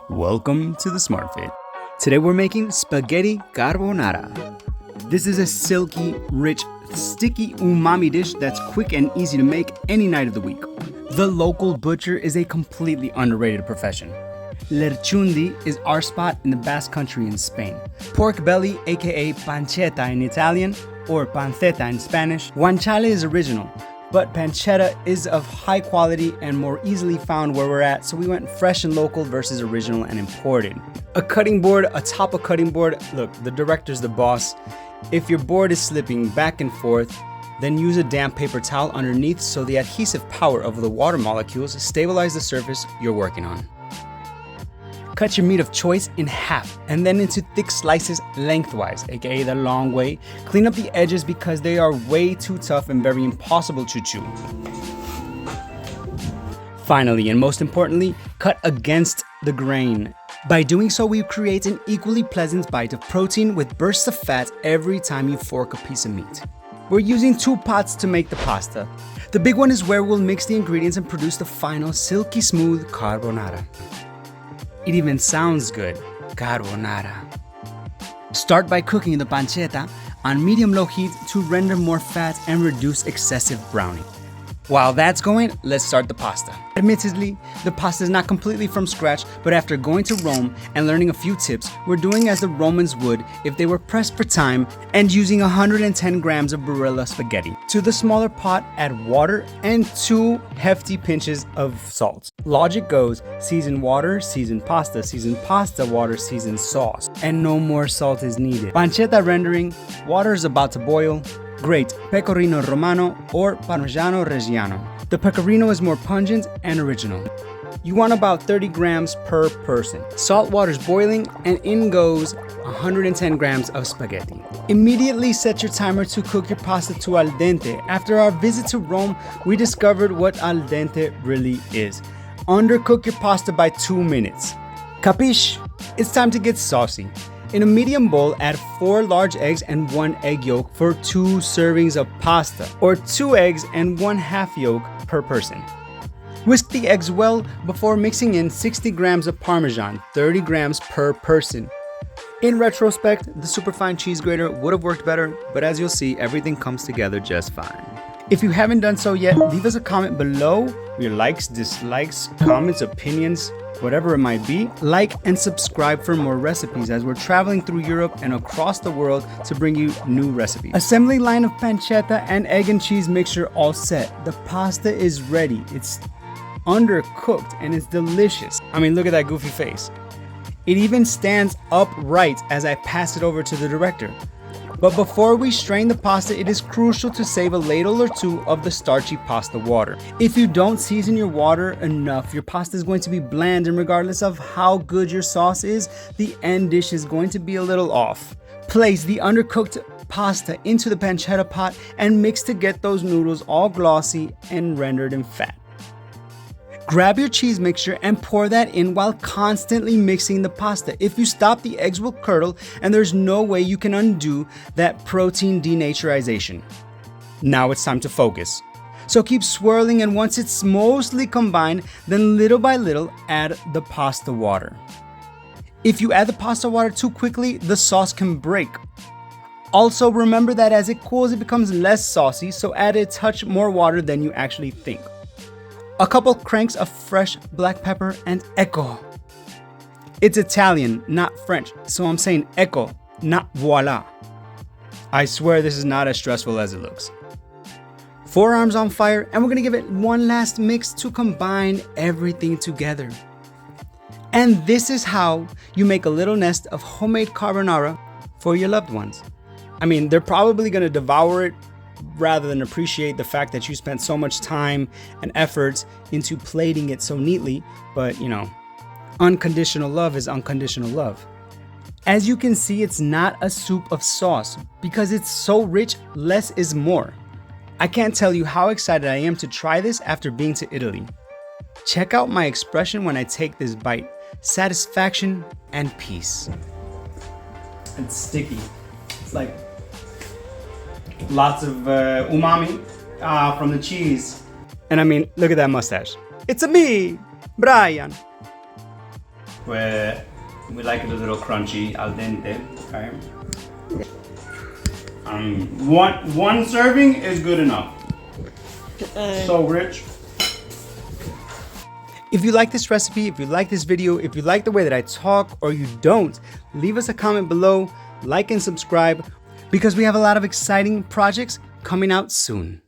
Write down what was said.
Welcome to the Smart Fit. Today we're making spaghetti carbonara. This is a silky, rich, sticky umami dish that's quick and easy to make any night of the week. The local butcher is a completely underrated profession. Lerchundi is our spot in the Basque Country in Spain. Pork belly, aka pancetta in Italian, or pancetta in Spanish. Guanciale is original, but pancetta is of high quality and more easily found where we're at, so we went fresh and local versus original and imported. A cutting board atop a cutting board. Look, the director's the boss. If your board is slipping back and forth, then use a damp paper towel underneath so the adhesive power of the water molecules stabilize the surface you're working on. Cut your meat of choice in half and then into thick slices lengthwise, aka the long way. Clean up the edges because they are way too tough and very impossible to chew. Finally, and most importantly, cut against the grain. By doing so, we create an equally pleasant bite of protein with bursts of fat every time you fork a piece of meat. We're using 2 pots to make the pasta. The big one is where we'll mix the ingredients and produce the final silky smooth carbonara. It even sounds good, carbonara. Start by cooking the pancetta on medium-low heat to render more fat and reduce excessive browning. While that's going, let's start the pasta. Admittedly, the pasta is not completely from scratch, but after going to Rome and learning a few tips, we're doing as the Romans would if they were pressed for time and using 110 grams of Barilla spaghetti. To the smaller pot, add water and 2 hefty pinches of salt. Logic goes, season water, season pasta, water, season sauce. And no more salt is needed. Pancetta rendering, water is about to boil. Grate pecorino romano or parmigiano reggiano. The pecorino is more pungent and original. You want about 30 grams per person. Salt water's boiling and in goes 110 grams of spaghetti. Immediately set your timer to cook your pasta to al dente. After our visit to Rome, we discovered what al dente really is. Undercook your pasta by 2 minutes. Capiche? It's time to get saucy. In a medium bowl, add 4 large eggs and 1 egg yolk for 2 servings of pasta, or 2 eggs and 1 half yolk per person. Whisk the eggs well before mixing in 60 grams of parmesan, 30 grams per person. In retrospect, the superfine cheese grater would have worked better, but as you'll see, everything comes together just fine. If you haven't done so yet, leave us a comment below, your likes, dislikes, comments, opinions, whatever it might be. Like and subscribe for more recipes as we're traveling through Europe and across the world to bring you new recipes. Assembly line of pancetta and egg and cheese mixture all set. The pasta is ready. It's undercooked and it's delicious. I mean, look at that goofy face. It even stands upright as I pass it over to the director. But before we strain the pasta, it is crucial to save a ladle or 2 of the starchy pasta water. If you don't season your water enough, your pasta is going to be bland, and regardless of how good your sauce is, the end dish is going to be a little off. Place the undercooked pasta into the pancetta pot and mix to get those noodles all glossy and rendered in fat. Grab your cheese mixture and pour that in while constantly mixing the pasta. If you stop, the eggs will curdle and there's no way you can undo that protein denaturization. Now it's time to focus. So keep swirling, and once it's mostly combined, then little by little add the pasta water. If you add the pasta water too quickly, the sauce can break. Also remember that as it cools, it becomes less saucy, so add a touch more water than you actually think. A couple cranks of fresh black pepper and ecco. It's Italian, not French, so I'm saying ecco, not voila. I swear this is not as stressful as it looks. Forearms on fire, and we're gonna give it one last mix to combine everything together. And this is how you make a little nest of homemade carbonara for your loved ones. I mean, they're probably gonna devour it rather than appreciate the fact that you spent so much time and effort into plating it so neatly, but you know, unconditional love is unconditional love. As you can see, it's not a soup of sauce because it's so rich, less is more. I can't tell you how excited I am to try this after being to Italy. Check out my expression when I take this bite. Satisfaction and peace. It's sticky. It's like lots of umami from the cheese. And I mean, look at that mustache. It's a me, Brian. where we like it a little crunchy, al dente. Okay. One serving is good enough. So rich. If you like this recipe, if you like this video, if you like the way that I talk or you don't, leave us a comment below, like and subscribe, because we have a lot of exciting projects coming out soon.